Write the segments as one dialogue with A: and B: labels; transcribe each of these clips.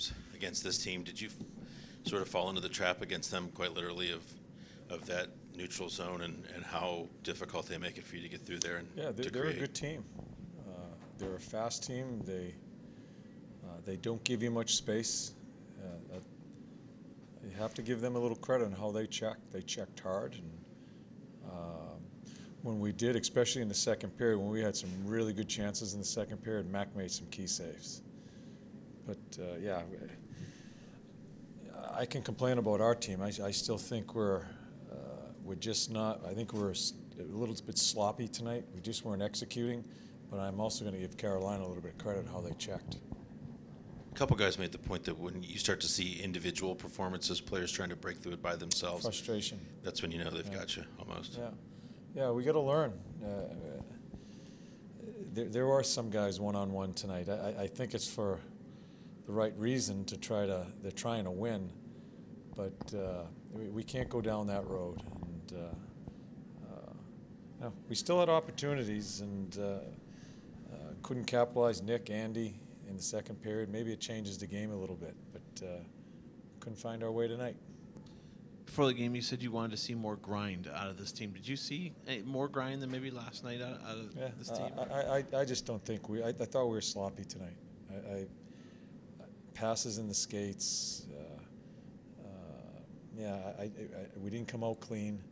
A: games against this team. Did you sort of fall into the trap against them quite literally of that neutral zone and how difficult they make it for you to get through there? And
B: yeah, they're a good team. They're a fast team. They don't give you much space. You have to give them a little credit on how they checked. They checked hard, and when we did, especially in the second period, when we had some really good chances in the second period, Mac made some key saves. But yeah, I can complain about our team. I still think we're just not. I think we're a little bit sloppy tonight. We just weren't executing. But I'm also going to give Carolina a little bit of credit on how they checked.
A: A couple guys made the point that when you start to see individual performances, players trying to break through it by themselves,
B: frustration.
A: That's when you know they've got you almost.
B: Yeah, we got to learn. There are some guys one-on-one tonight. I think it's for the right reason to they're trying to win, but we can't go down that road. And we still had opportunities and couldn't capitalize. Nick, Andy in the second period. Maybe it changes the game a little bit, but couldn't find our way tonight.
C: Before the game, you said you wanted to see more grind out of this team. Did you see more grind than maybe last night out of this team?
B: I just don't think I thought we were sloppy tonight. Passes in the skates. We didn't come out clean.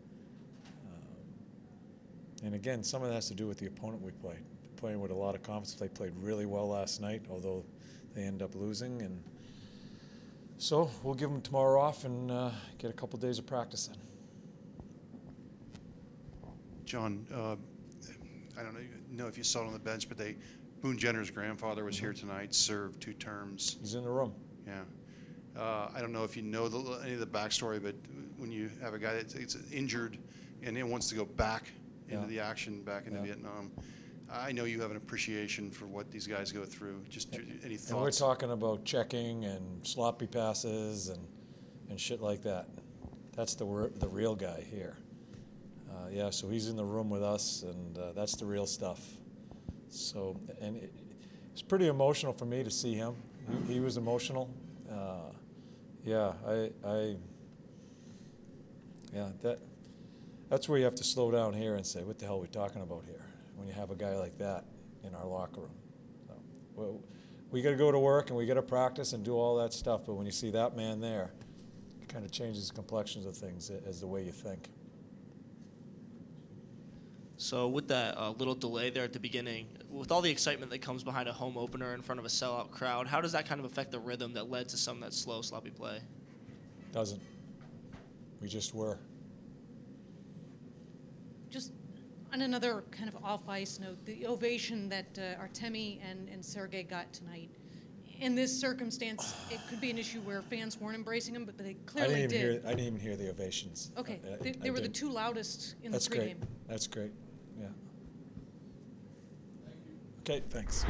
B: And again, some of that has to do with the opponent we played. Playing with a lot of confidence. They played really well last night, although they end up losing. And so we'll give them tomorrow off and get a couple days of practice in.
D: John, I don't know if you saw it on the bench, but Boone Jenner's grandfather was here tonight, served 2 terms.
B: He's in the room.
D: Yeah. I don't know if you know any of the backstory, but when you have a guy that's injured and then wants to go back into the action, back into Vietnam, I know you have an appreciation for what these guys go through. Just any thoughts?
B: And we're talking about checking and sloppy passes and shit like that. That's the real guy here. So he's in the room with us, and that's the real stuff. So, and it's pretty emotional for me to see him. He was emotional. That's where you have to slow down here and say, what the hell are we talking about here? When you have a guy like that in our locker room. So, we got to go to work and we got to practice and do all that stuff, but when you see that man there, it kind of changes the complexions of things as the way you think.
E: So with that little delay there at the beginning, with all the excitement that comes behind a home opener in front of a sellout crowd, how does that kind of affect the rhythm that led to some of that slow, sloppy play?
B: Doesn't. We just were.
F: Just on another kind of off-ice note, the ovation that Artemi and Sergei got tonight, in this circumstance, it could be an issue where fans weren't embracing him, but they clearly did.
B: I didn't even hear the ovations.
F: Okay, they were the 2 loudest in the pregame.
B: That's great. Yeah. Okay, thanks.